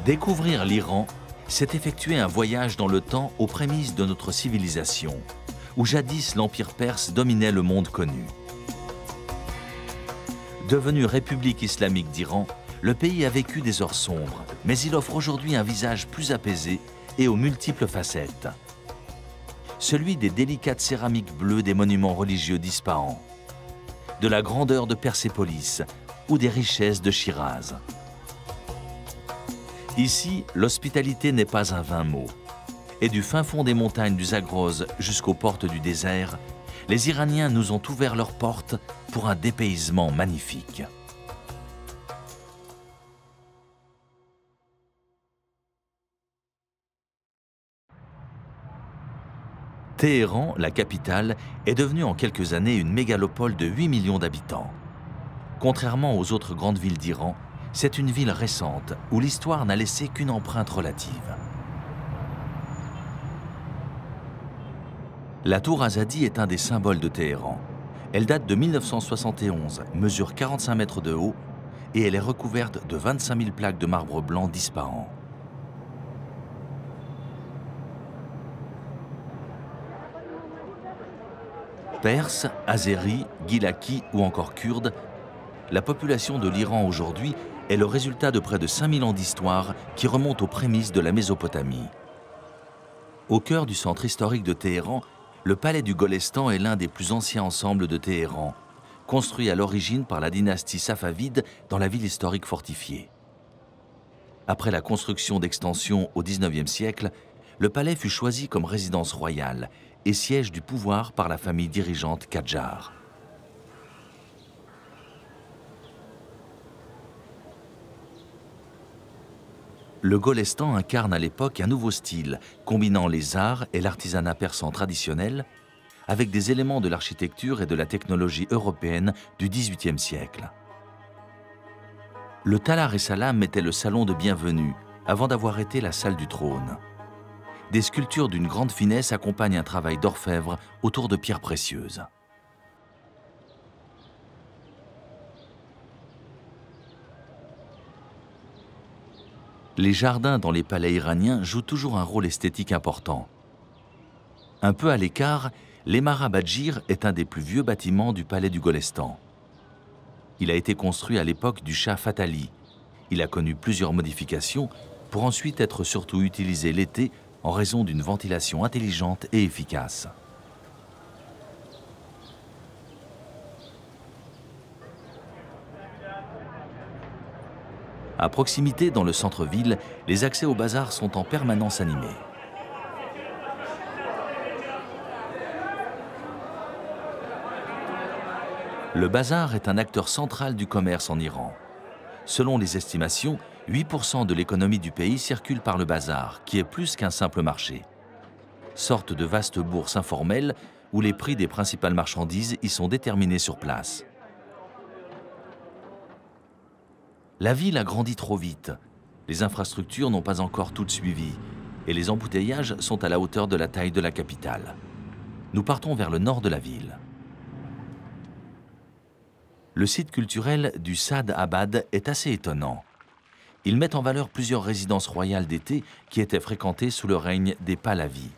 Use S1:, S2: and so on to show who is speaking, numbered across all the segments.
S1: Découvrir l'Iran, c'est effectuer un voyage dans le temps aux prémices de notre civilisation, où jadis l'Empire perse dominait le monde connu. Devenu République islamique d'Iran, le pays a vécu des heures sombres, mais il offre aujourd'hui un visage plus apaisé et aux multiples facettes. Celui des délicates céramiques bleues des monuments religieux d'Ispahan, de la grandeur de Persépolis ou des richesses de Shiraz. Ici, l'hospitalité n'est pas un vain mot. Et du fin fond des montagnes du Zagros jusqu'aux portes du désert, les Iraniens nous ont ouvert leurs portes pour un dépaysement magnifique. Téhéran, la capitale, est devenue en quelques années une mégalopole de 8 millions d'habitants. Contrairement aux autres grandes villes d'Iran, c'est une ville récente où l'histoire n'a laissé qu'une empreinte relative. La tour Azadi est un des symboles de Téhéran. Elle date de 1971, mesure 45 mètres de haut et elle est recouverte de 25 000 plaques de marbre blanc d'Ispahan. Perses, Azéris, Gilaki ou encore Kurdes, la population de l'Iran aujourd'hui est le résultat de près de 5000 ans d'histoire qui remontent aux prémices de la Mésopotamie. Au cœur du centre historique de Téhéran, le palais du Golestan est l'un des plus anciens ensembles de Téhéran, construit à l'origine par la dynastie safavide dans la ville historique fortifiée. Après la construction d'extensions au XIXe siècle, le palais fut choisi comme résidence royale et siège du pouvoir par la famille dirigeante Kadjar. Le Golestan incarne à l'époque un nouveau style, combinant les arts et l'artisanat persan traditionnel, avec des éléments de l'architecture et de la technologie européenne du XVIIIe siècle. Le Talar et Salam était le salon de bienvenue, avant d'avoir été la salle du trône. Des sculptures d'une grande finesse accompagnent un travail d'orfèvre autour de pierres précieuses. Les jardins dans les palais iraniens jouent toujours un rôle esthétique important. Un peu à l'écart, l'Emara Badjir est un des plus vieux bâtiments du palais du Golestan. Il a été construit à l'époque du Shah Fatali. Il a connu plusieurs modifications pour ensuite être surtout utilisé l'été en raison d'une ventilation intelligente et efficace. À proximité, dans le centre-ville, les accès au bazar sont en permanence animés. Le bazar est un acteur central du commerce en Iran. Selon les estimations, 8% de l'économie du pays circule par le bazar, qui est plus qu'un simple marché. Sorte de vaste bourse informelle où les prix des principales marchandises y sont déterminés sur place. La ville a grandi trop vite. Les infrastructures n'ont pas encore toutes suivi et les embouteillages sont à la hauteur de la taille de la capitale. Nous partons vers le nord de la ville. Le site culturel du Sad Abad est assez étonnant. Il met en valeur plusieurs résidences royales d'été qui étaient fréquentées sous le règne des Pahlavis.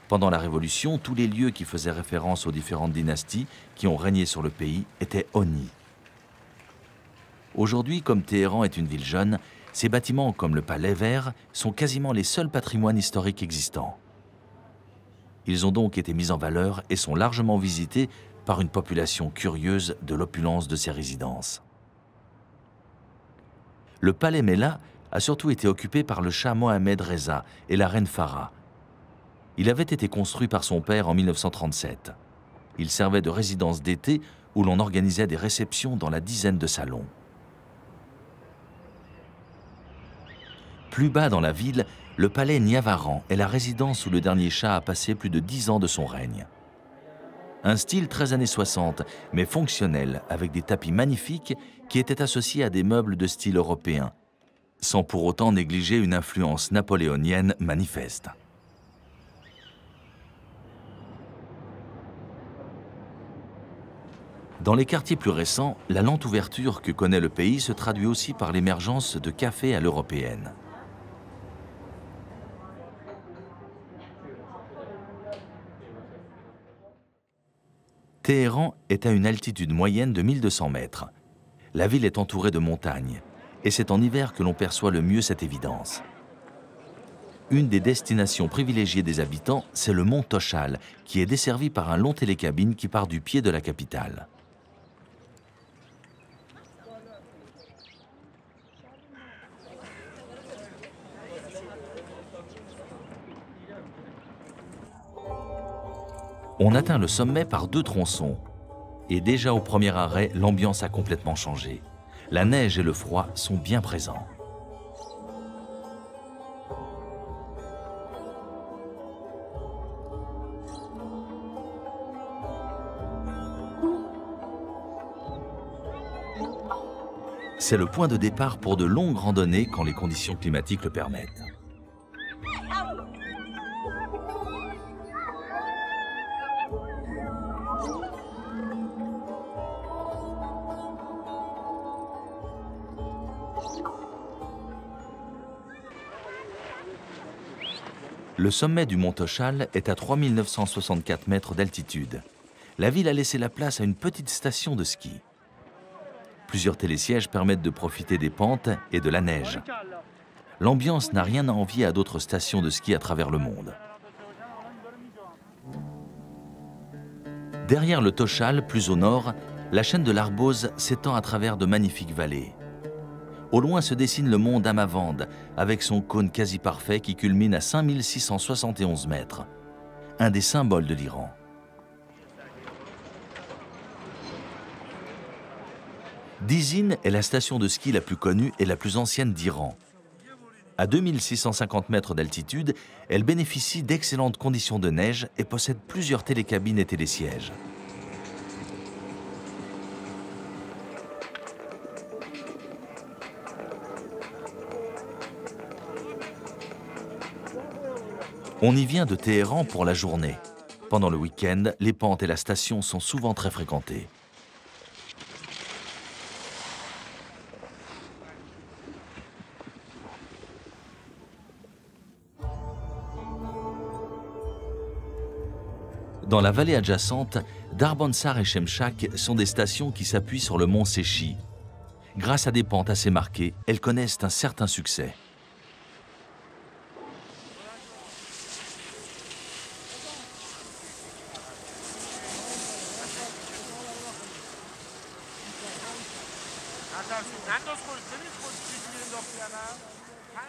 S1: Pendant la Révolution, tous les lieux qui faisaient référence aux différentes dynasties qui ont régné sur le pays étaient honnis. Aujourd'hui, comme Téhéran est une ville jeune, ces bâtiments comme le Palais Vert sont quasiment les seuls patrimoines historiques existants. Ils ont donc été mis en valeur et sont largement visités par une population curieuse de l'opulence de ces résidences. Le Palais Mela a surtout été occupé par le Shah Mohammed Reza et la reine Farah. Il avait été construit par son père en 1937. Il servait de résidence d'été où l'on organisait des réceptions dans la dizaine de salons. Plus bas dans la ville, le palais Niavaran est la résidence où le dernier Shah a passé plus de 10 ans de son règne. Un style très années 60, mais fonctionnel, avec des tapis magnifiques qui étaient associés à des meubles de style européen, sans pour autant négliger une influence napoléonienne manifeste. Dans les quartiers plus récents, la lente ouverture que connaît le pays se traduit aussi par l'émergence de cafés à l'européenne. Téhéran est à une altitude moyenne de 1200 mètres. La ville est entourée de montagnes, et c'est en hiver que l'on perçoit le mieux cette évidence. Une des destinations privilégiées des habitants, c'est le mont Toshal, qui est desservi par un long télécabine qui part du pied de la capitale. On atteint le sommet par 2 tronçons. Et déjà au premier arrêt, l'ambiance a complètement changé. La neige et le froid sont bien présents. C'est le point de départ pour de longues randonnées quand les conditions climatiques le permettent. Le sommet du mont Toshal est à 3964 mètres d'altitude. La ville a laissé la place à une petite station de ski. Plusieurs télésièges permettent de profiter des pentes et de la neige. L'ambiance n'a rien à envier à d'autres stations de ski à travers le monde. Derrière le Toshal, plus au nord, la chaîne de l'Arbose s'étend à travers de magnifiques vallées. Au loin se dessine le mont Damavand, avec son cône quasi parfait qui culmine à 5671 mètres, un des symboles de l'Iran. Dizin est la station de ski la plus connue et la plus ancienne d'Iran. À 2650 mètres d'altitude, elle bénéficie d'excellentes conditions de neige et possède plusieurs télécabines et télésièges. On y vient de Téhéran pour la journée. Pendant le week-end, les pentes et la station sont souvent très fréquentées. Dans la vallée adjacente, Darbansar et Shemshak sont des stations qui s'appuient sur le mont Séchi. Grâce à des pentes assez marquées, elles connaissent un certain succès.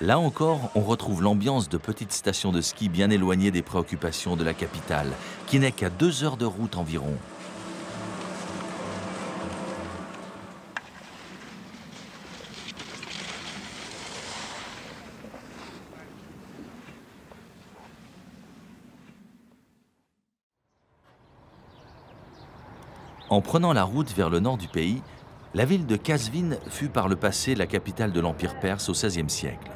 S1: Là encore, on retrouve l'ambiance de petites stations de ski bien éloignées des préoccupations de la capitale, qui n'est qu'à 2 heures de route environ. En prenant la route vers le nord du pays, la ville de Qazvin fut par le passé la capitale de l'Empire perse au XVIe siècle.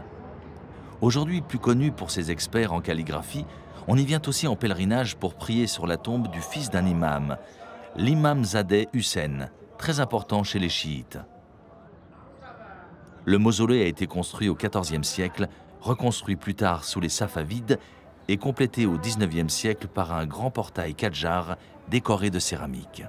S1: Aujourd'hui plus connue pour ses experts en calligraphie, on y vient aussi en pèlerinage pour prier sur la tombe du fils d'un imam, l'imam Zadeh Hussein, très important chez les chiites. Le mausolée a été construit au XIVe siècle, reconstruit plus tard sous les Safavides et complété au XIXe siècle par un grand portail Qadjar décoré de céramique.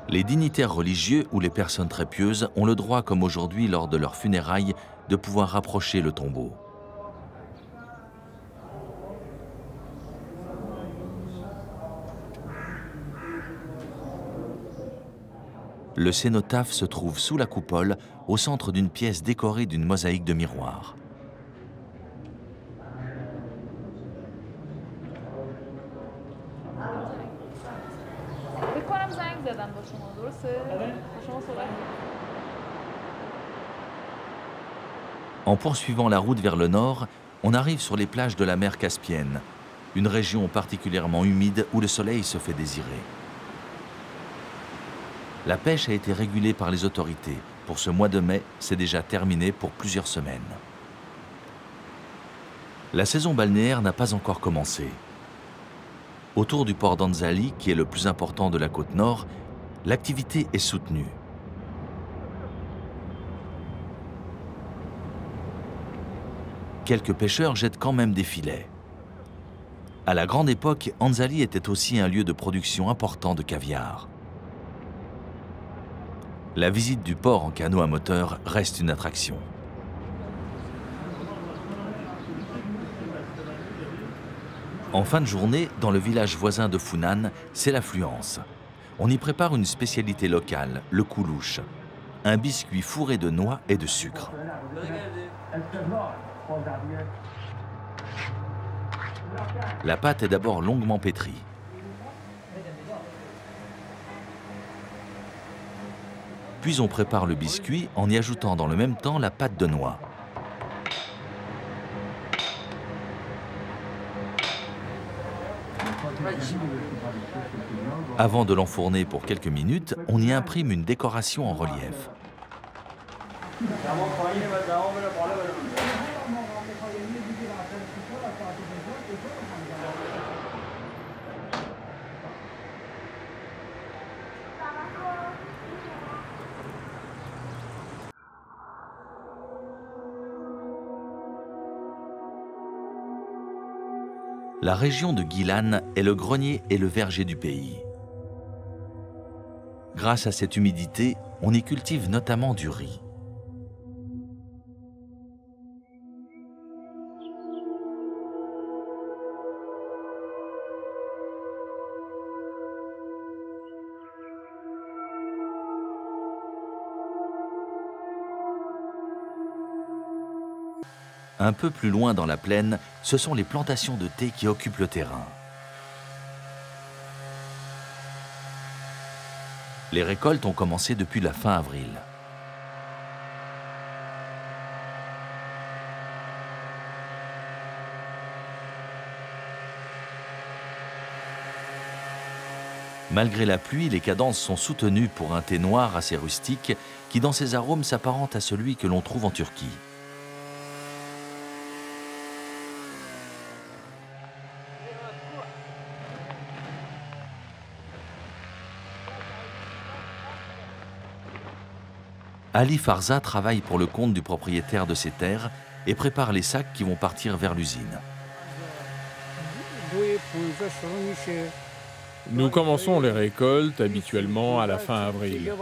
S1: Les dignitaires religieux ou les personnes très pieuses ont le droit, comme aujourd'hui lors de leurs funérailles, de pouvoir rapprocher le tombeau. Le cénotaphe se trouve sous la coupole, au centre d'une pièce décorée d'une mosaïque de miroirs. En poursuivant la route vers le nord, on arrive sur les plages de la mer Caspienne, une région particulièrement humide où le soleil se fait désirer. La pêche a été régulée par les autorités. Pour ce mois de mai, c'est déjà terminé pour plusieurs semaines. La saison balnéaire n'a pas encore commencé. Autour du port d'Anzali, qui est le plus important de la côte nord, l'activité est soutenue. Quelques pêcheurs jettent quand même des filets. À la grande époque, Anzali était aussi un lieu de production important de caviar. La visite du port en canot à moteur reste une attraction. En fin de journée, dans le village voisin de Funan, c'est l'affluence. On y prépare une spécialité locale, le koulouche, un biscuit fourré de noix et de sucre. La pâte est d'abord longuement pétrie. Puis on prépare le biscuit en y ajoutant dans le même temps la pâte de noix. Avant de l'enfourner pour quelques minutes, on y imprime une décoration en relief. La région de Guilane est le grenier et le verger du pays. Grâce à cette humidité, on y cultive notamment du riz. Un peu plus loin dans la plaine, ce sont les plantations de thé qui occupent le terrain. Les récoltes ont commencé depuis la fin avril. Malgré la pluie, les cadences sont soutenues pour un thé noir assez rustique qui, dans ses arômes, s'apparente à celui que l'on trouve en Turquie. Ali Farza travaille pour le compte du propriétaire de ces terres et prépare les sacs qui vont partir vers l'usine.
S2: Nous commençons les récoltes habituellement à la fin avril.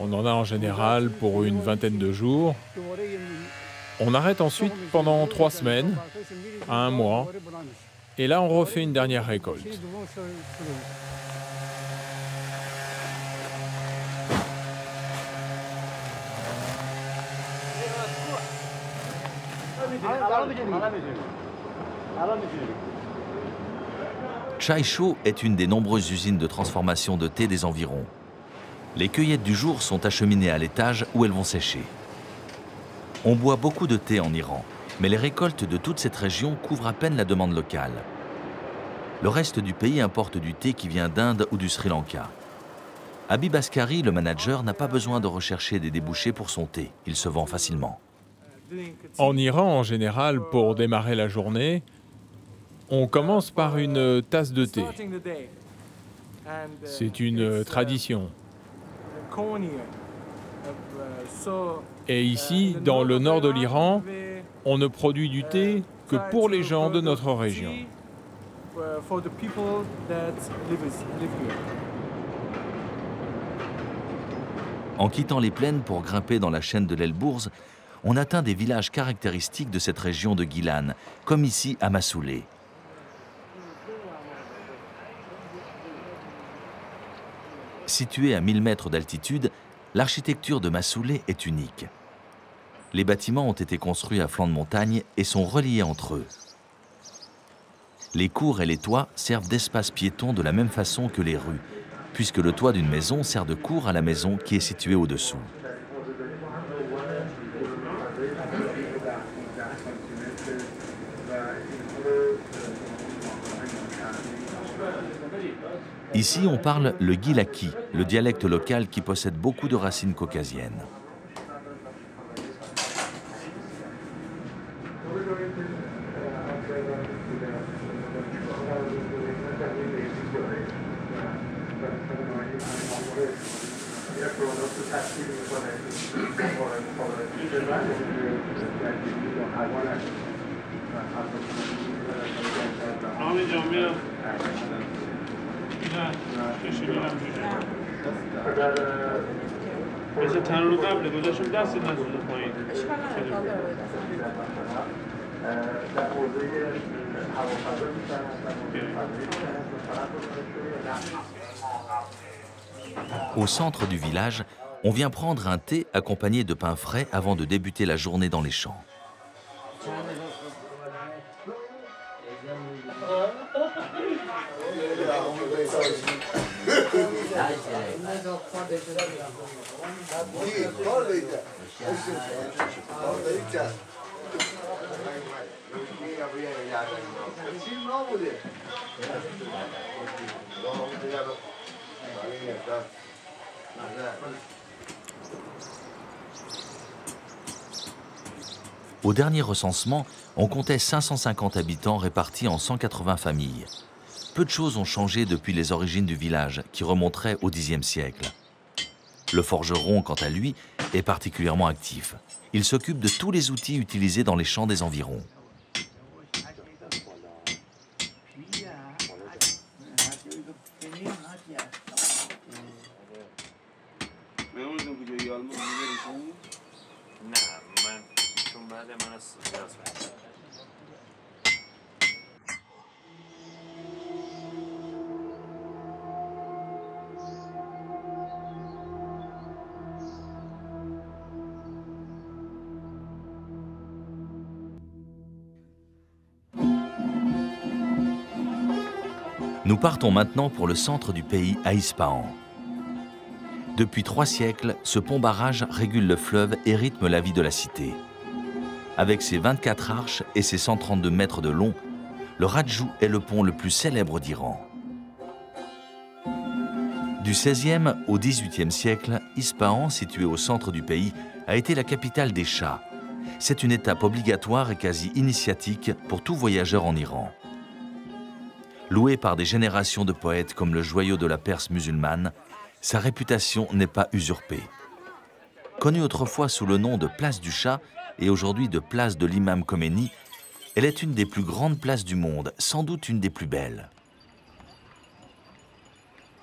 S2: On en a en général pour une vingtaine de jours. On arrête ensuite pendant 3 semaines, à 1 mois, et là on refait une dernière récolte.
S1: Chai Chou est une des nombreuses usines de transformation de thé des environs. Les cueillettes du jour sont acheminées à l'étage où elles vont sécher. On boit beaucoup de thé en Iran, mais les récoltes de toute cette région couvrent à peine la demande locale. Le reste du pays importe du thé qui vient d'Inde ou du Sri Lanka. Habib Askari, le manager, n'a pas besoin de rechercher des débouchés pour son thé. Il se vend facilement.
S2: En Iran, en général, pour démarrer la journée, on commence par une tasse de thé. C'est une tradition. Et ici, dans le nord de l'Iran, on ne produit du thé que pour les gens de notre région.
S1: En quittant les plaines pour grimper dans la chaîne de l'Elbourz, on atteint des villages caractéristiques de cette région de Guilane, comme ici à Massoulé. Située à 1000 mètres d'altitude, l'architecture de Massoulé est unique. Les bâtiments ont été construits à flanc de montagne et sont reliés entre eux. Les cours et les toits servent d'espace piéton de la même façon que les rues, puisque le toit d'une maison sert de cour à la maison qui est située au-dessous. Ici, on parle le gilaki, le dialecte local qui possède beaucoup de racines caucasiennes. Au centre du village, on vient prendre un thé accompagné de pain frais avant de débuter la journée dans les champs. Au dernier recensement, on comptait 550 habitants répartis en 180 familles. Peu de choses ont changé depuis les origines du village, qui remonteraient au Xe siècle. Le forgeron, quant à lui, est particulièrement actif. Il s'occupe de tous les outils utilisés dans les champs des environs. Nous partons maintenant pour le centre du pays, à Ispahan. Depuis 3 siècles, ce pont-barrage régule le fleuve et rythme la vie de la cité. Avec ses 24 arches et ses 132 mètres de long, le Radjou est le pont le plus célèbre d'Iran. Du XVIe au XVIIIe siècle, Ispahan, situé au centre du pays, a été la capitale des Shahs. C'est une étape obligatoire et quasi initiatique pour tout voyageur en Iran. Loué par des générations de poètes comme le joyau de la Perse musulmane, sa réputation n'est pas usurpée. Connue autrefois sous le nom de Place du Shah et aujourd'hui de Place de l'Imam Khomeini, elle est une des plus grandes places du monde, sans doute une des plus belles.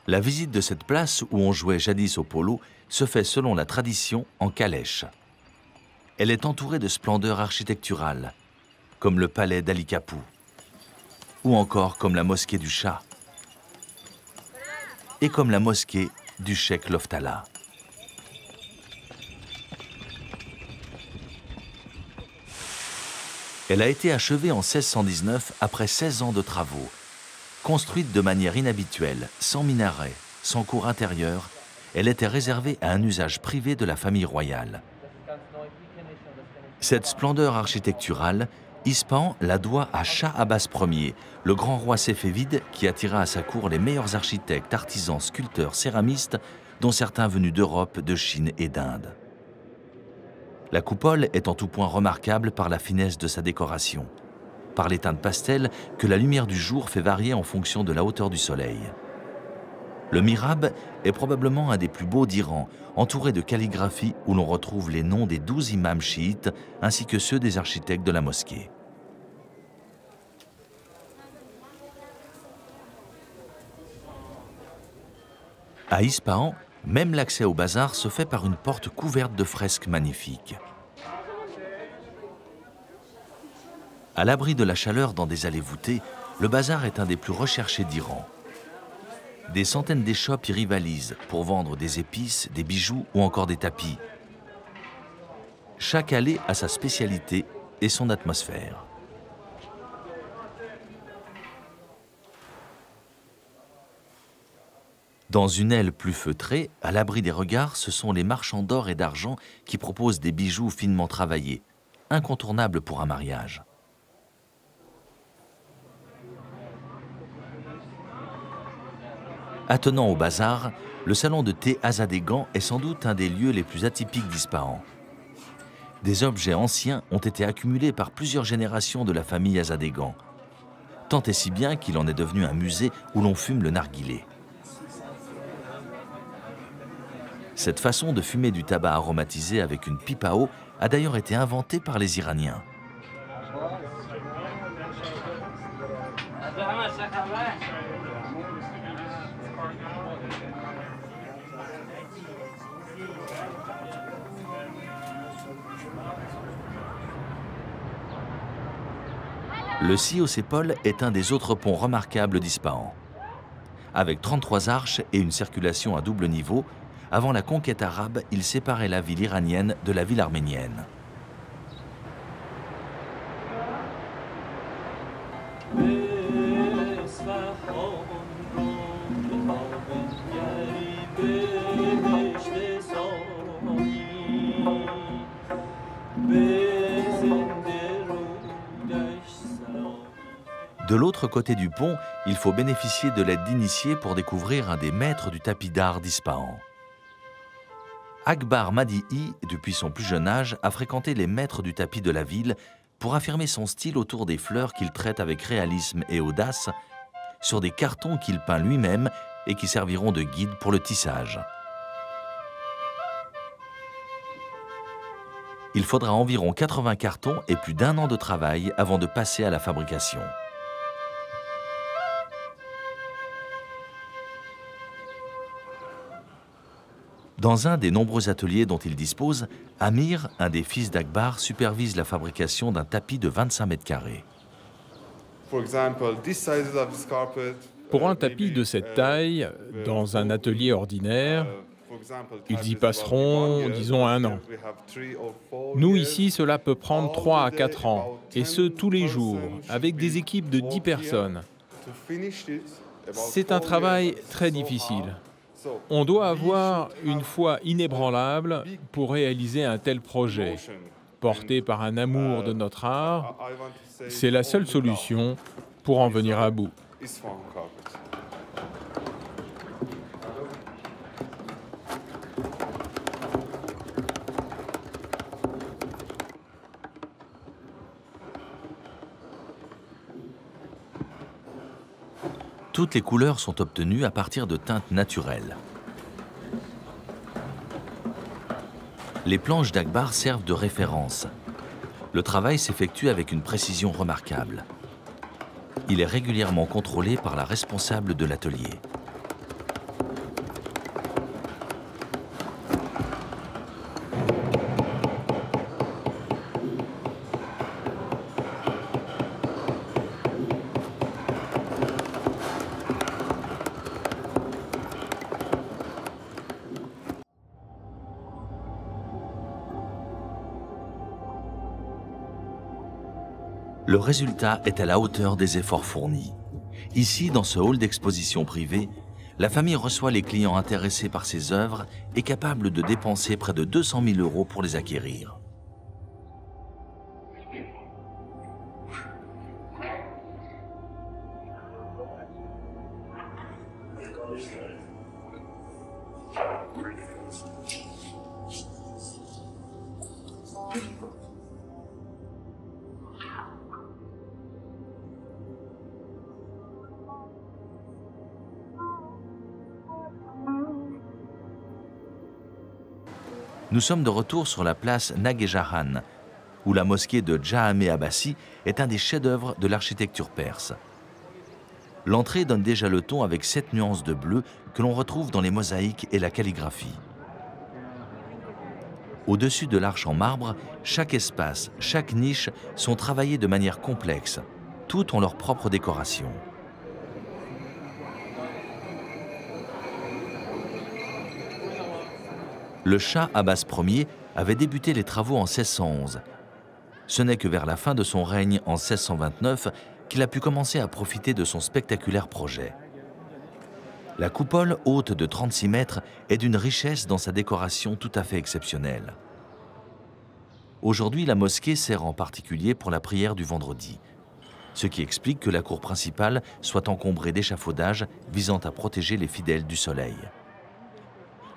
S1: La visite de cette place où on jouait jadis au polo se fait selon la tradition en calèche. Elle est entourée de splendeurs architecturales, comme le palais d'Ali Kapou, ou encore comme la mosquée du Shah, et comme la mosquée du Cheikh Loftala. Elle a été achevée en 1619 après 16 ans de travaux. Construite de manière inhabituelle, sans minaret, sans cour intérieure, elle était réservée à un usage privé de la famille royale. Cette splendeur architecturale, Ispahan la doit à Shah Abbas Ier, le grand roi séfévide qui attira à sa cour les meilleurs architectes, artisans, sculpteurs, céramistes, dont certains venus d'Europe, de Chine et d'Inde. La coupole est en tout point remarquable par la finesse de sa décoration, par les teintes pastel que la lumière du jour fait varier en fonction de la hauteur du soleil. Le mihrab est probablement un des plus beaux d'Iran, entouré de calligraphie où l'on retrouve les noms des 12 imams chiites ainsi que ceux des architectes de la mosquée. À Ispahan, même l'accès au bazar se fait par une porte couverte de fresques magnifiques. À l'abri de la chaleur dans des allées voûtées, le bazar est un des plus recherchés d'Iran. Des centaines d'échoppes y rivalisent pour vendre des épices, des bijoux ou encore des tapis. Chaque allée a sa spécialité et son atmosphère. Dans une aile plus feutrée, à l'abri des regards, ce sont les marchands d'or et d'argent qui proposent des bijoux finement travaillés, incontournables pour un mariage. Attenant au bazar, le salon de thé Azadeghan est sans doute un des lieux les plus atypiques d'Ispahan. Des objets anciens ont été accumulés par plusieurs générations de la famille Azadeghan, tant et si bien qu'il en est devenu un musée où l'on fume le narguilé. Cette façon de fumer du tabac aromatisé avec une pipe à eau a d'ailleurs été inventée par les Iraniens. Le Sihosépol est un des autres ponts remarquables d'Ispahan. Avec 33 arches et une circulation à double niveau, avant la conquête arabe, il séparait la ville iranienne de la ville arménienne. De l'autre côté du pont, il faut bénéficier de l'aide d'initiés pour découvrir un des maîtres du tapis d'art d'Ispahan. Akbar Madihi, depuis son plus jeune âge, a fréquenté les maîtres du tapis de la ville pour affirmer son style autour des fleurs qu'il traite avec réalisme et audace, sur des cartons qu'il peint lui-même et qui serviront de guide pour le tissage. Il faudra environ 80 cartons et plus d'1 an de travail avant de passer à la fabrication. Dans un des nombreux ateliers dont il dispose, Amir, un des fils d'Akbar, supervise la fabrication d'un tapis de 25 mètres carrés.
S2: Pour un tapis de cette taille, dans un atelier ordinaire, ils y passeront, disons, 1 an. Nous, ici, cela peut prendre 3 à 4 ans, et ce, tous les jours, avec des équipes de 10 personnes. C'est un travail très difficile. On doit avoir une foi inébranlable pour réaliser un tel projet. Porté par un amour de notre art, c'est la seule solution pour en venir à bout.
S1: Toutes les couleurs sont obtenues à partir de teintes naturelles. Les planches d'Akbar servent de référence. Le travail s'effectue avec une précision remarquable. Il est régulièrement contrôlé par la responsable de l'atelier. Le résultat est à la hauteur des efforts fournis. Ici, dans ce hall d'exposition privé, la famille reçoit les clients intéressés par ses œuvres et capables de dépenser près de 200 000 € pour les acquérir. Nous sommes de retour sur la place Naguejahan, où la mosquée de Jaame Abbasi est un des chefs-d'œuvre de l'architecture perse. L'entrée donne déjà le ton avec 7 nuances de bleu que l'on retrouve dans les mosaïques et la calligraphie. Au-dessus de l'arche en marbre, chaque espace, chaque niche sont travaillés de manière complexe. Toutes ont leur propre décoration. Le Shah Abbas Ier avait débuté les travaux en 1611. Ce n'est que vers la fin de son règne en 1629 qu'il a pu commencer à profiter de son spectaculaire projet. La coupole, haute de 36 mètres, est d'une richesse dans sa décoration tout à fait exceptionnelle. Aujourd'hui, la mosquée sert en particulier pour la prière du vendredi, ce qui explique que la cour principale soit encombrée d'échafaudages visant à protéger les fidèles du soleil.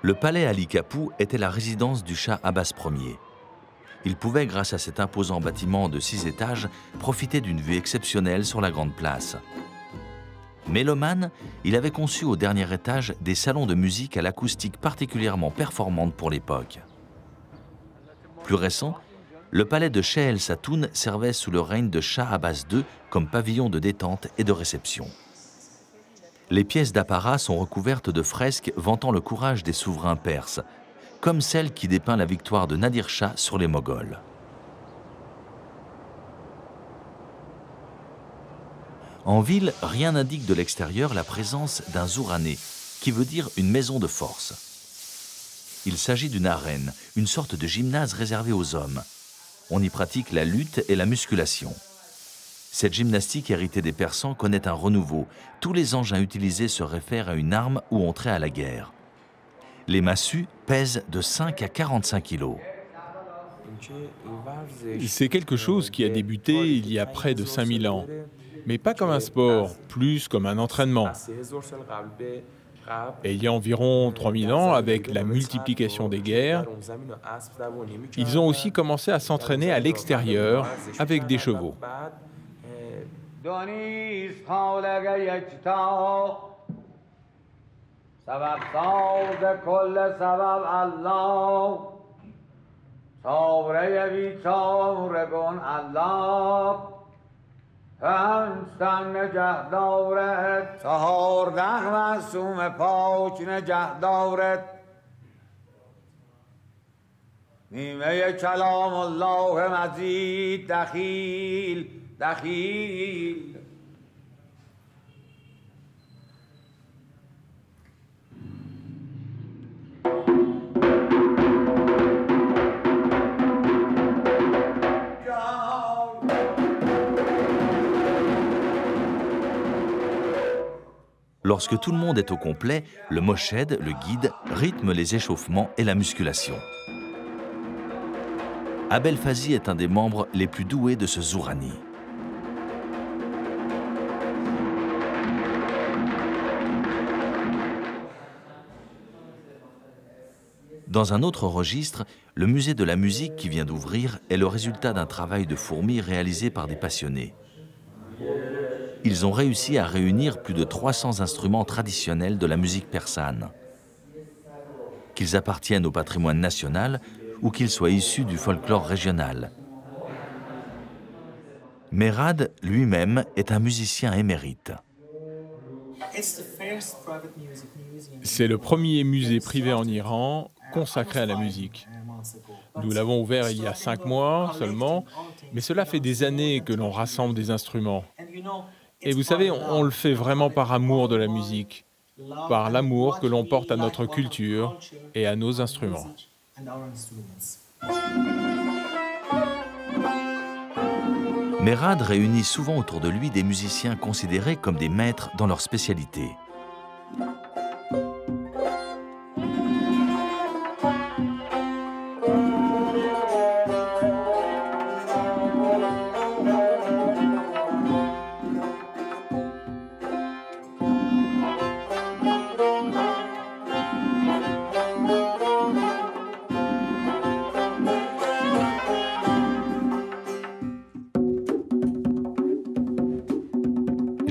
S1: Le palais Ali Kapou était la résidence du Shah Abbas Ier. Il pouvait, grâce à cet imposant bâtiment de 6 étages, profiter d'une vue exceptionnelle sur la grande place. Mélomane, il avait conçu au dernier étage des salons de musique à l'acoustique particulièrement performante pour l'époque. Plus récent, le palais de Cheikh El Satoun servait sous le règne de Shah Abbas II comme pavillon de détente et de réception. Les pièces d'apparat sont recouvertes de fresques vantant le courage des souverains perses, comme celle qui dépeint la victoire de Nadir Shah sur les Moghols. En ville, rien n'indique de l'extérieur la présence d'un zourané, qui veut dire une maison de force. Il s'agit d'une arène, une sorte de gymnase réservé aux hommes. On y pratique la lutte et la musculation. Cette gymnastique héritée des Persans connaît un renouveau. Tous les engins utilisés se réfèrent à une arme ou ont trait à la guerre. Les massues pèsent de 5 à 45 kilos.
S2: C'est quelque chose qui a débuté il y a près de 5000 ans. Mais pas comme un sport, plus comme un entraînement. Et il y a environ 3000 ans, avec la multiplication des guerres, ils ont aussi commencé à s'entraîner à l'extérieur avec des chevaux.
S3: همستن نگه دارد 14 معصوم پاک نگه دارد نیمه کلام الله مزید دخیل دخیل.
S1: Lorsque tout le monde est au complet, le moshed, le guide, rythme les échauffements et la musculation. Abel Fazi est un des membres les plus doués de ce zourani. Dans un autre registre, le musée de la musique qui vient d'ouvrir est le résultat d'un travail de fourmi réalisé par des passionnés. Ils ont réussi à réunir plus de 300 instruments traditionnels de la musique persane. Qu'ils appartiennent au patrimoine national ou qu'ils soient issus du folklore régional. Merad, lui-même, est un musicien émérite.
S2: C'est le premier musée privé en Iran consacré à la musique. Nous l'avons ouvert il y a 5 mois seulement, mais cela fait des années que l'on rassemble des instruments. Et vous savez, on le fait vraiment par amour de la musique, par l'amour que l'on porte à notre culture et à nos instruments.
S1: Merad réunit souvent autour de lui des musiciens considérés comme des maîtres dans leur spécialité.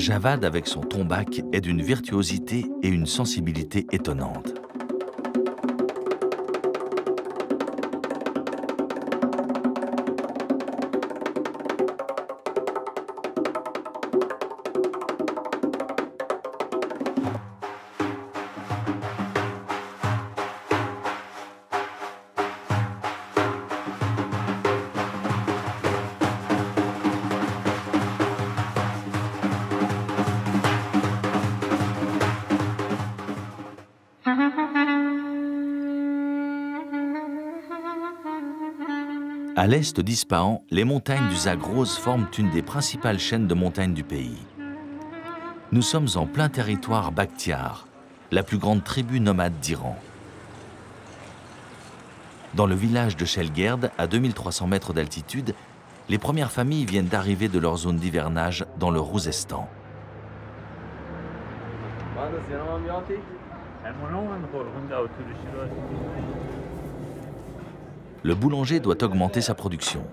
S1: Javad, avec son tombak, est d'une virtuosité et une sensibilité étonnantes. À l'est d'Ispahan, les montagnes du Zagros forment une des principales chaînes de montagnes du pays. Nous sommes en plein territoire Bakhtiar, la plus grande tribu nomade d'Iran. Dans le village de Shelgerd, à 2300 mètres d'altitude, les premières familles viennent d'arriver de leur zone d'hivernage dans le Rouzestan. Le boulanger doit augmenter sa production.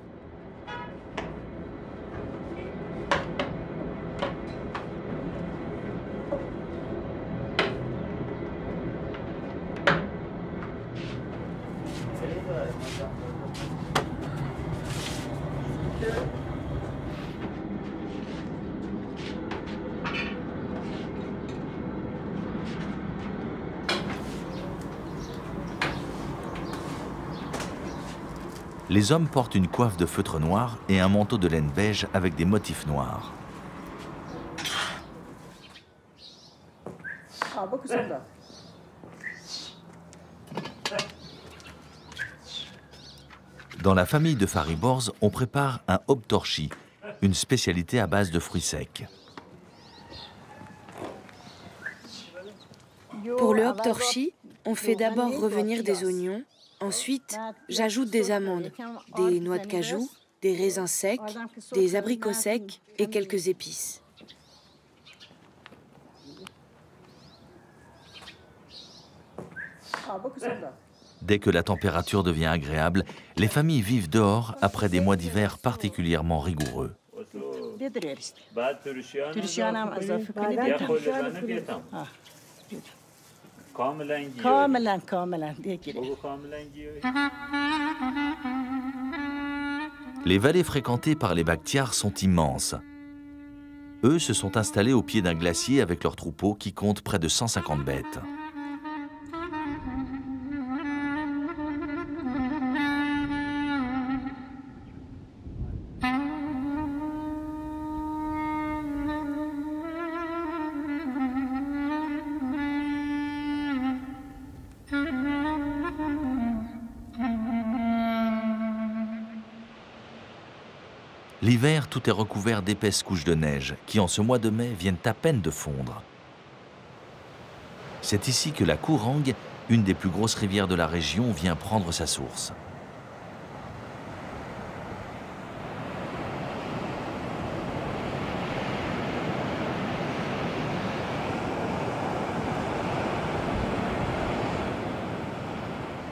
S1: Les hommes portent une coiffe de feutre noir et un manteau de laine beige avec des motifs noirs. Dans la famille de Fariborz, on prépare un hoptorchi, une spécialité à base de fruits secs.
S4: Pour le hoptorchi, on fait d'abord revenir des oignons. Ensuite, j'ajoute des amandes, des noix de cajou, des raisins secs, des abricots secs et quelques épices.
S1: Dès que la température devient agréable, les familles vivent dehors après des mois d'hiver particulièrement rigoureux. Les vallées fréquentées par les Bakhtiars sont immenses. Eux se sont installés au pied d'un glacier avec leurs troupeaux qui comptent près de 150 bêtes. L'hiver, tout est recouvert d'épaisses couches de neige qui, en ce mois de mai, viennent à peine de fondre. C'est ici que la Kourang, une des plus grosses rivières de la région, vient prendre sa source.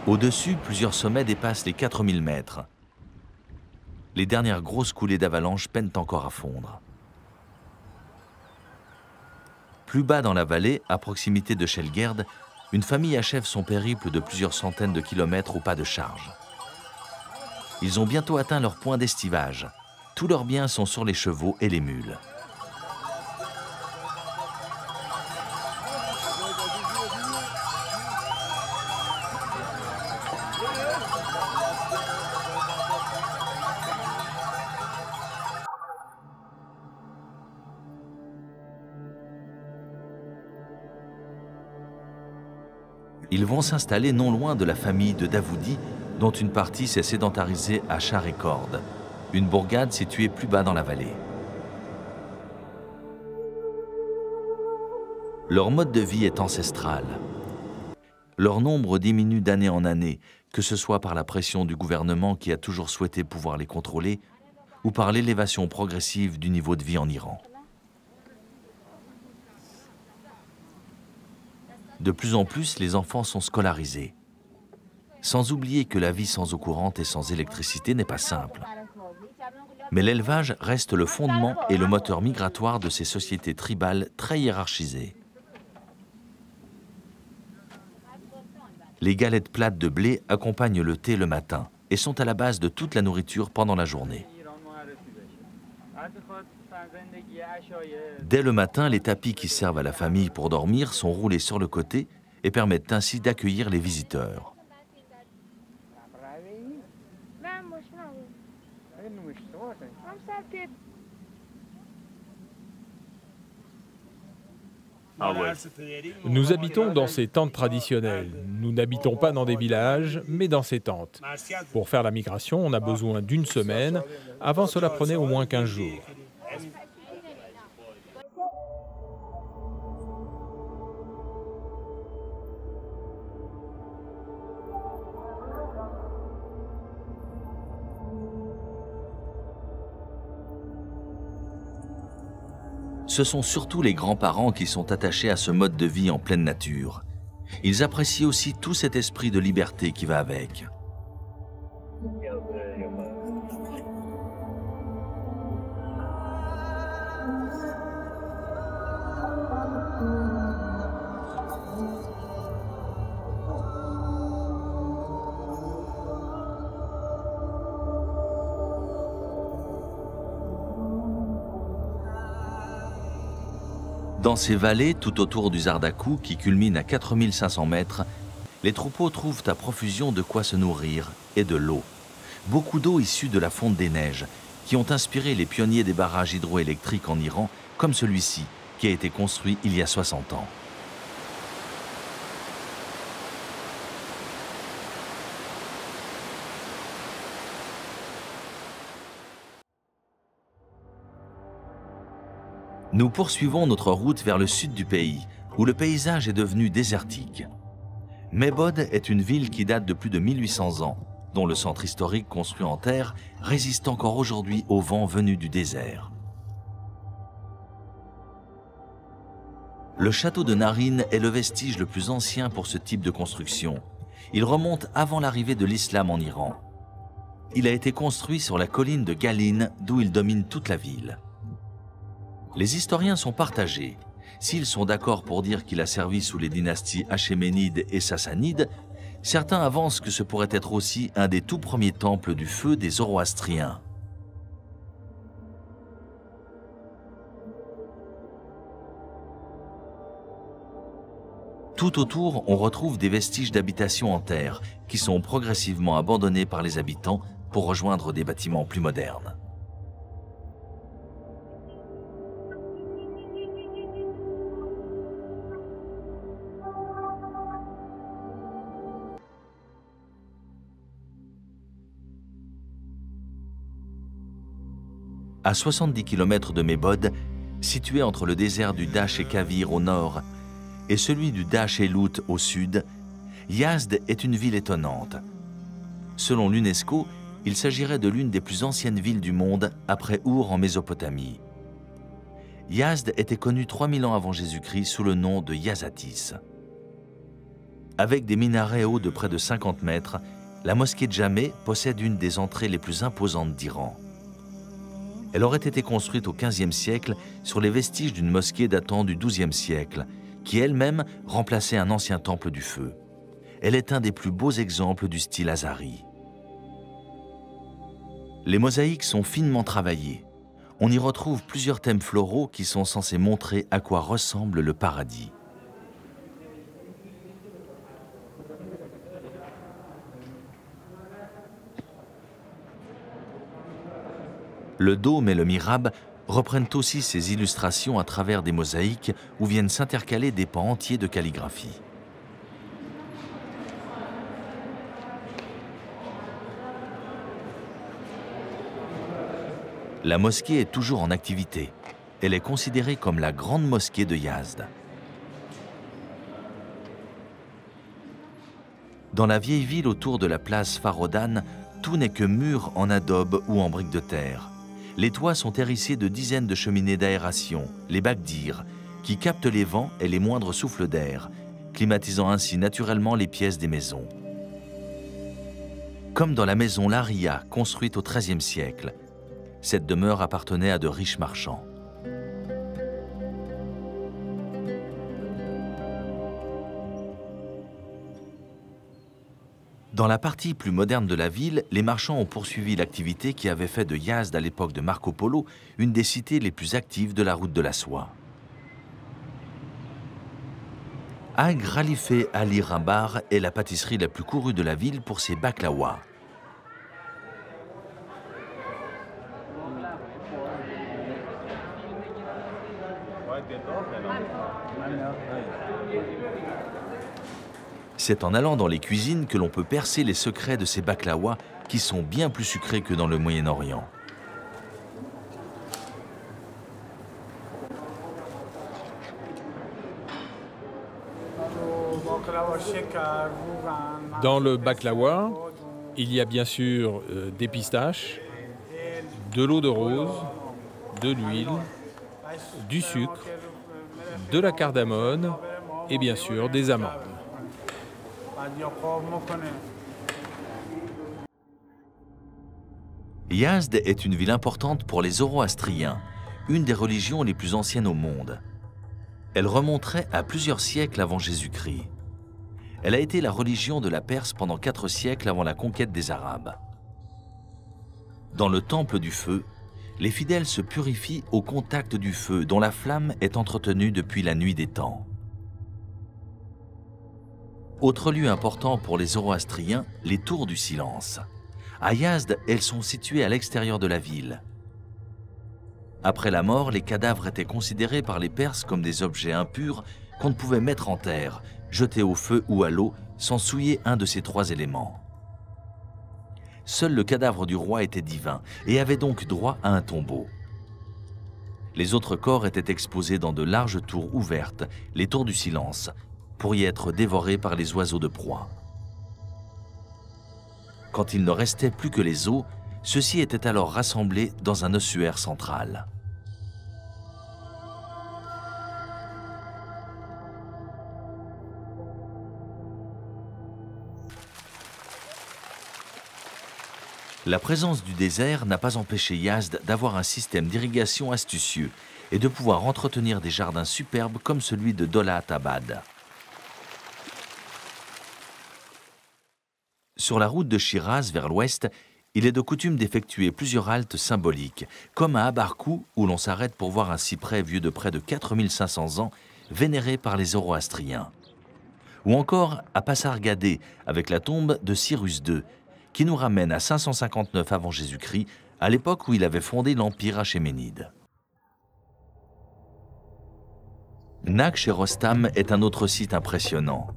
S1: Au-dessus, plusieurs sommets dépassent les 4000 mètres. Les dernières grosses coulées d'avalanche peinent encore à fondre. Plus bas dans la vallée, à proximité de Shelgerd, une famille achève son périple de plusieurs centaines de kilomètres au pas de charge. Ils ont bientôt atteint leur point d'estivage. Tous leurs biens sont sur les chevaux et les mules. Ils vont s'installer non loin de la famille de Davoudi, dont une partie s'est sédentarisée à Charekord, une bourgade située plus bas dans la vallée. Leur mode de vie est ancestral. Leur nombre diminue d'année en année, que ce soit par la pression du gouvernement qui a toujours souhaité pouvoir les contrôler, ou par l'élévation progressive du niveau de vie en Iran. De plus en plus, les enfants sont scolarisés. Sans oublier que la vie sans eau courante et sans électricité n'est pas simple. Mais l'élevage reste le fondement et le moteur migratoire de ces sociétés tribales très hiérarchisées. Les galettes plates de blé accompagnent le thé le matin et sont à la base de toute la nourriture pendant la journée. Dès le matin, les tapis qui servent à la famille pour dormir sont roulés sur le côté et permettent ainsi d'accueillir les visiteurs.
S2: Nous habitons dans ces tentes traditionnelles. Nous n'habitons pas dans des villages, mais dans ces tentes. Pour faire la migration, on a besoin d'une semaine. Avant, cela prenait au moins 15 jours.
S1: Ce sont surtout les grands-parents qui sont attachés à ce mode de vie en pleine nature. Ils apprécient aussi tout cet esprit de liberté qui va avec. Dans ces vallées, tout autour du Zardakou, qui culmine à 4500 mètres, les troupeaux trouvent à profusion de quoi se nourrir et de l'eau. beaucoup d'eau issue de la fonte des neiges, qui ont inspiré les pionniers des barrages hydroélectriques en Iran, comme celui-ci, qui a été construit il y a 60 ans. Nous poursuivons notre route vers le sud du pays, où le paysage est devenu désertique. Mebod est une ville qui date de plus de 1800 ans, dont le centre historique construit en terre résiste encore aujourd'hui au vent venu du désert. Le château de Narin est le vestige le plus ancien pour ce type de construction. Il remonte avant l'arrivée de l'islam en Iran. Il a été construit sur la colline de Galin, d'où il domine toute la ville. Les historiens sont partagés. S'ils sont d'accord pour dire qu'il a servi sous les dynasties achéménides et sassanides, certains avancent que ce pourrait être aussi un des tout premiers temples du feu des Zoroastriens. Tout autour, on retrouve des vestiges d'habitations en terre qui sont progressivement abandonnés par les habitants pour rejoindre des bâtiments plus modernes. À 70 km de Mebod, situé entre le désert du Dash et Kavir au nord et celui du Dash et Lout au sud, Yazd est une ville étonnante. Selon l'UNESCO, il s'agirait de l'une des plus anciennes villes du monde après Our en Mésopotamie. Yazd était connu 3000 ans avant Jésus-Christ sous le nom de Yazatis. Avec des minarets hauts de près de 50 mètres, la mosquée de Jamé possède une des entrées les plus imposantes d'Iran. Elle aurait été construite au XVe siècle sur les vestiges d'une mosquée datant du XIIe siècle, qui elle-même remplaçait un ancien temple du feu. Elle est un des plus beaux exemples du style Azari. Les mosaïques sont finement travaillées. On y retrouve plusieurs thèmes floraux qui sont censés montrer à quoi ressemble le paradis. Le dôme et le mihrab reprennent aussi ces illustrations à travers des mosaïques où viennent s'intercaler des pans entiers de calligraphie. La mosquée est toujours en activité. Elle est considérée comme la grande mosquée de Yazd. Dans la vieille ville autour de la place Farodan, tout n'est que murs en adobe ou en briques de terre. Les toits sont hérissés de dizaines de cheminées d'aération, les bagdirs, qui captent les vents et les moindres souffles d'air, climatisant ainsi naturellement les pièces des maisons. Comme dans la maison Laria, construite au XIIIe siècle, cette demeure appartenait à de riches marchands. Dans la partie plus moderne de la ville, les marchands ont poursuivi l'activité qui avait fait de Yazd à l'époque de Marco Polo une des cités les plus actives de la route de la soie. Ag Khalife Ali Rambar est la pâtisserie la plus courue de la ville pour ses baklawas. C'est en allant dans les cuisines que l'on peut percer les secrets de ces baklawas qui sont bien plus sucrés que dans le Moyen-Orient.
S2: Dans le baklawa, il y a bien sûr des pistaches, de l'eau de rose, de l'huile, du sucre, de la cardamone et bien sûr des amandes.
S1: Yazd est une ville importante pour les Zoroastriens, une des religions les plus anciennes au monde. Elle remonterait à plusieurs siècles avant Jésus-Christ. Elle a été la religion de la Perse pendant 4 siècles avant la conquête des Arabes. Dans le temple du feu, les fidèles se purifient au contact du feu dont la flamme est entretenue depuis la nuit des temps. Autre lieu important pour les Zoroastriens, les tours du silence. À Yazd, elles sont situées à l'extérieur de la ville. Après la mort, les cadavres étaient considérés par les Perses comme des objets impurs qu'on ne pouvait mettre en terre, jeter au feu ou à l'eau sans souiller un de ces trois éléments. Seul le cadavre du roi était divin et avait donc droit à un tombeau. Les autres corps étaient exposés dans de larges tours ouvertes, les tours du silence, pour y être dévorés par les oiseaux de proie. Quand il ne restait plus que les os, ceux-ci étaient alors rassemblés dans un ossuaire central. La présence du désert n'a pas empêché Yazd d'avoir un système d'irrigation astucieux et de pouvoir entretenir des jardins superbes comme celui de Daulat Abad. Sur la route de Shiraz vers l'ouest, il est de coutume d'effectuer plusieurs haltes symboliques, comme à Abarkou où l'on s'arrête pour voir un cyprès vieux de près de 4500 ans, vénéré par les Zoroastriens. Ou encore à Pasargadae avec la tombe de Cyrus II, qui nous ramène à 559 avant Jésus-Christ, à l'époque où il avait fondé l'Empire achéménide. Naksh et Rostam est un autre site impressionnant.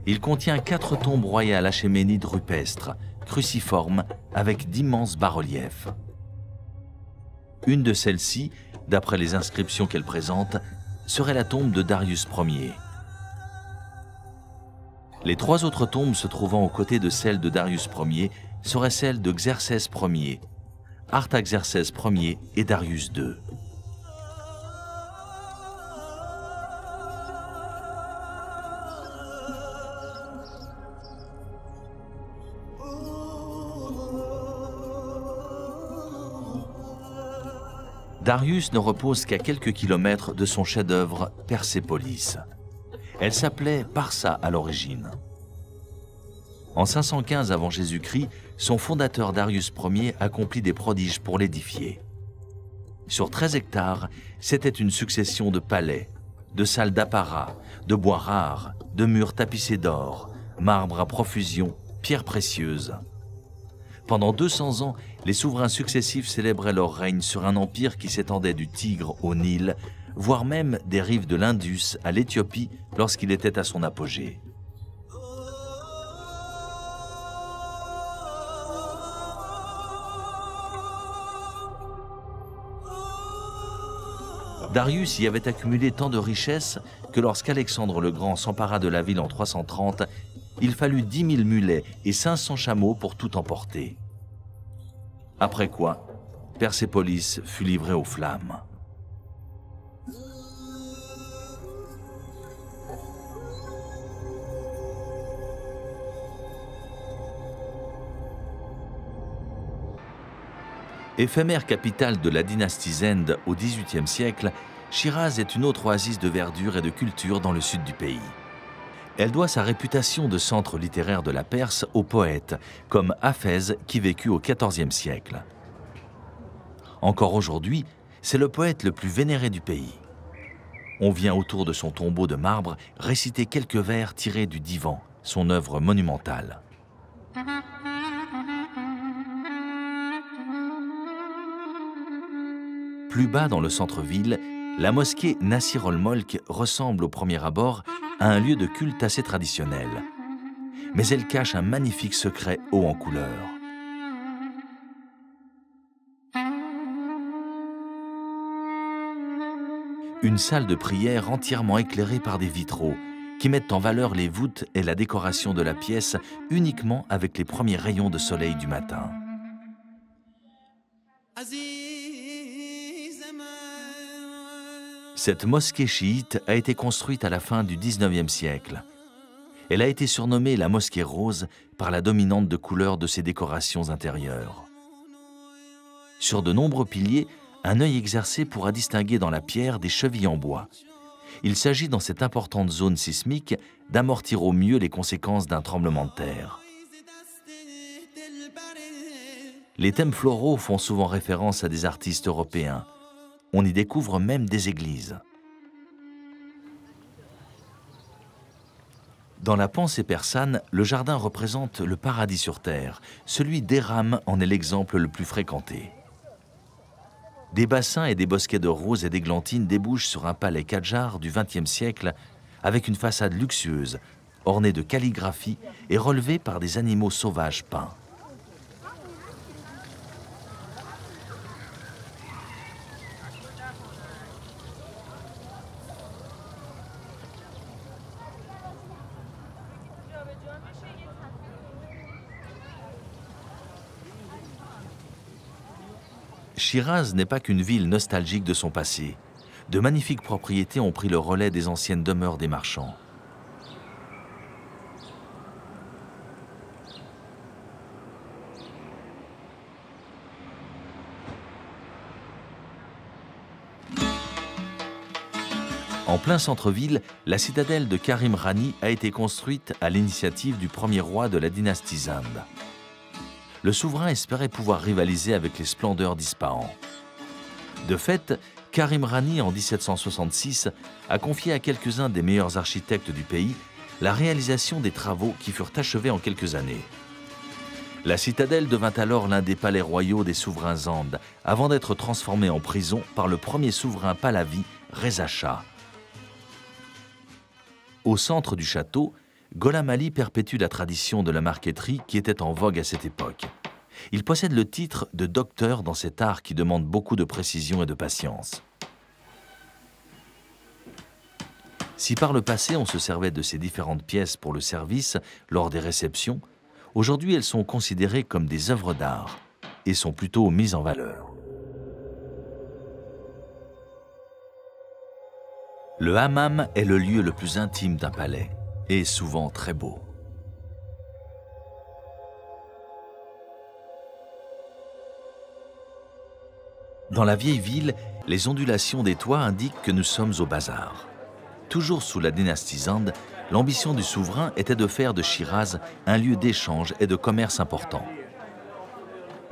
S1: Il contient 4 tombes royales achéménides rupestres, cruciformes, avec d'immenses bas-reliefs. Une de celles-ci, d'après les inscriptions qu'elle présente, serait la tombe de Darius Ier. Les 3 autres tombes se trouvant aux côtés de celle de Darius Ier seraient celles de Xerxès Ier, Artaxerxès Ier et Darius II. Darius ne repose qu'à quelques kilomètres de son chef-d'œuvre Persépolis. Elle s'appelait Parsa à l'origine. En 515 avant Jésus-Christ, son fondateur Darius Ier accomplit des prodiges pour l'édifier. Sur 13 hectares, c'était une succession de palais, de salles d'apparat, de bois rares, de murs tapissés d'or, marbre à profusion, pierres précieuses. Pendant 200 ans, les souverains successifs célébraient leur règne sur un empire qui s'étendait du Tigre au Nil, voire même des rives de l'Indus à l'Éthiopie lorsqu'il était à son apogée. Darius y avait accumulé tant de richesses que lorsqu'Alexandre le Grand s'empara de la ville en 330, il fallut 10 000 mulets et 500 chameaux pour tout emporter. Après quoi, Persépolis fut livrée aux flammes. Éphémère capitale de la dynastie Zend au XVIIIe siècle, Shiraz est une autre oasis de verdure et de culture dans le sud du pays. Elle doit sa réputation de centre littéraire de la Perse aux poètes, comme Hafez qui vécut au XIVe siècle. Encore aujourd'hui, c'est le poète le plus vénéré du pays. On vient autour de son tombeau de marbre réciter quelques vers tirés du Divan, son œuvre monumentale. Plus bas dans le centre-ville, la mosquée Nasir ol-Molk ressemble au premier abord à un lieu de culte assez traditionnel. Mais elle cache un magnifique secret haut en couleur. Une salle de prière entièrement éclairée par des vitraux qui mettent en valeur les voûtes et la décoration de la pièce uniquement avec les premiers rayons de soleil du matin. Cette mosquée chiite a été construite à la fin du XIXe siècle. Elle a été surnommée la mosquée rose par la dominante de couleur de ses décorations intérieures. Sur de nombreux piliers, un œil exercé pourra distinguer dans la pierre des chevilles en bois. Il s'agit dans cette importante zone sismique d'amortir au mieux les conséquences d'un tremblement de terre. Les thèmes floraux font souvent référence à des artistes européens. On y découvre même des églises. Dans la pensée persane, le jardin représente le paradis sur terre. Celui d'Eram en est l'exemple le plus fréquenté. Des bassins et des bosquets de roses et d'églantines débouchent sur un palais Kadjar du XXe siècle avec une façade luxueuse, ornée de calligraphie et relevée par des animaux sauvages peints. Shiraz n'est pas qu'une ville nostalgique de son passé. De magnifiques propriétés ont pris le relais des anciennes demeures des marchands. En plein centre-ville, la citadelle de Karim Rani a été construite à l'initiative du premier roi de la dynastie Zand. Le souverain espérait pouvoir rivaliser avec les splendeurs d'Ispahan. De fait, Karim Rani, en 1766, a confié à quelques-uns des meilleurs architectes du pays la réalisation des travaux qui furent achevés en quelques années. La citadelle devint alors l'un des palais royaux des souverains Zand, avant d'être transformée en prison par le premier souverain pahlavi, Reza Shah. Au centre du château, Gholam Ali perpétue la tradition de la marqueterie qui était en vogue à cette époque. Il possède le titre de docteur dans cet art qui demande beaucoup de précision et de patience. Si par le passé on se servait de ces différentes pièces pour le service lors des réceptions, aujourd'hui elles sont considérées comme des œuvres d'art et sont plutôt mises en valeur. Le hammam est le lieu le plus intime d'un palais et souvent très beau. Dans la vieille ville, les ondulations des toits indiquent que nous sommes au bazar. Toujours sous la dynastie Zand, l'ambition du souverain était de faire de Shiraz un lieu d'échange et de commerce important.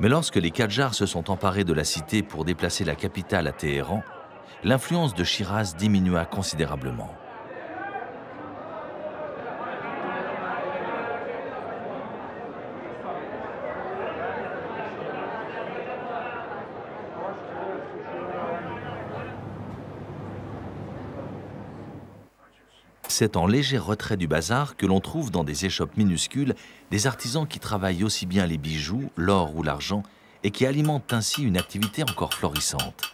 S1: Mais lorsque les Kadjars se sont emparés de la cité pour déplacer la capitale à Téhéran, l'influence de Shiraz diminua considérablement. C'est en léger retrait du bazar que l'on trouve dans des échoppes minuscules des artisans qui travaillent aussi bien les bijoux, l'or ou l'argent et qui alimentent ainsi une activité encore florissante.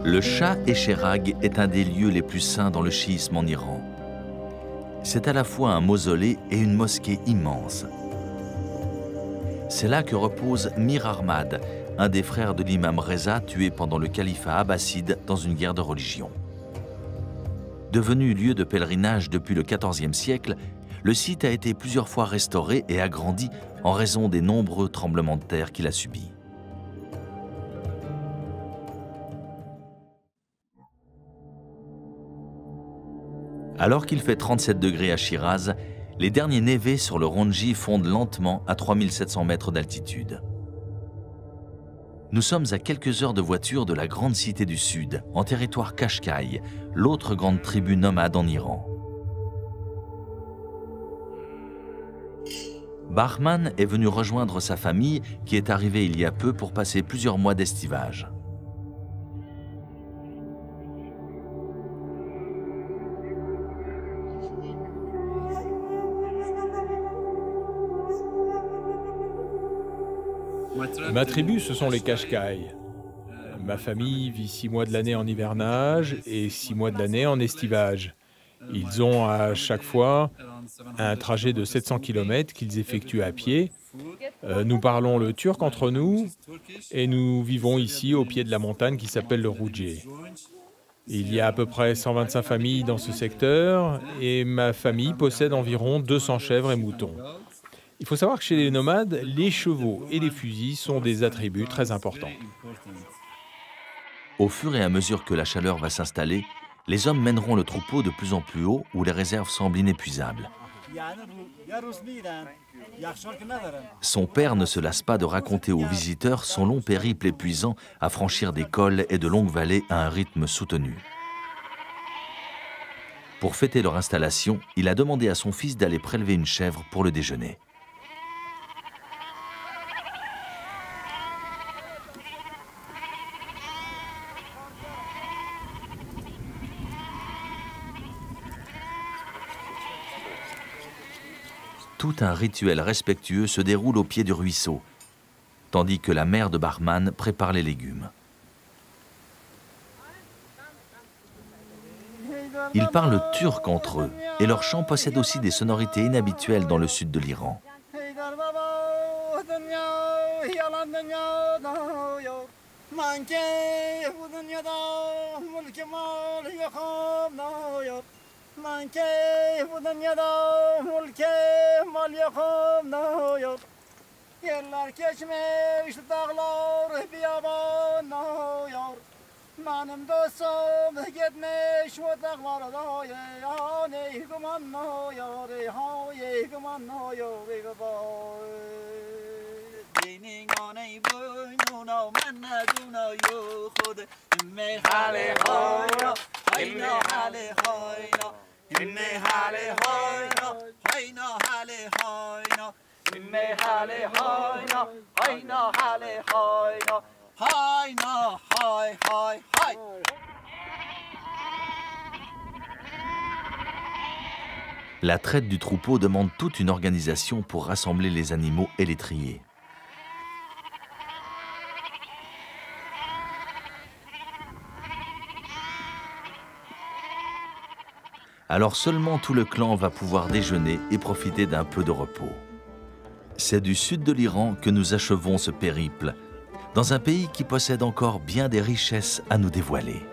S1: Le Shah Escherag est un des lieux les plus saints dans le chiisme en Iran. C'est à la fois un mausolée et une mosquée immense. C'est là que repose Mir Ahmad, un des frères de l'imam Reza tué pendant le califat abbasside dans une guerre de religion. Devenu lieu de pèlerinage depuis le XIVe siècle, le site a été plusieurs fois restauré et agrandi en raison des nombreux tremblements de terre qu'il a subis. Alors qu'il fait 37 degrés à Shiraz, les derniers névés sur le Ronji fondent lentement à 3700 mètres d'altitude. Nous sommes à quelques heures de voiture de la grande cité du Sud, en territoire Qashqai, l'autre grande tribu nomade en Iran. Bahman est venu rejoindre sa famille qui est arrivée il y a peu pour passer plusieurs mois d'estivage.
S2: Ma tribu, ce sont les Qashqai. Ma famille vit 6 mois de l'année en hivernage et 6 mois de l'année en estivage. Ils ont à chaque fois un trajet de 700 km qu'ils effectuent à pied. Nous parlons le turc entre nous et nous vivons ici au pied de la montagne qui s'appelle le Rougier. Il y a à peu près 125 familles dans ce secteur et ma famille possède environ 200 chèvres et moutons. Il faut savoir que chez les nomades, les chevaux et les fusils sont des attributs très importants.
S1: Au fur et à mesure que la chaleur va s'installer, les hommes mèneront le troupeau de plus en plus haut où les réserves semblent inépuisables. Son père ne se lasse pas de raconter aux visiteurs son long périple épuisant à franchir des cols et de longues vallées à un rythme soutenu. Pour fêter leur installation, il a demandé à son fils d'aller prélever une chèvre pour le déjeuner. Tout un rituel respectueux se déroule au pied du ruisseau, tandis que la mère de Bahman prépare les légumes. Ils parlent turc entre eux et leur chant possède aussi des sonorités inhabituelles dans le sud de l'Iran.
S5: Benim dostum gitmiş o dağlarda ey guman no yar hay guman no yar Dinin aney boynuna men duna yo khud me hale hayna hayna hale hayna me hale hayna hayna hale hayna me hale hayna hayna hale hayna hayna hay hay hay.
S1: La traite du troupeau demande toute une organisation pour rassembler les animaux et les trier. Alors seulement tout le clan va pouvoir déjeuner et profiter d'un peu de repos. C'est du sud de l'Iran que nous achevons ce périple, dans un pays qui possède encore bien des richesses à nous dévoiler.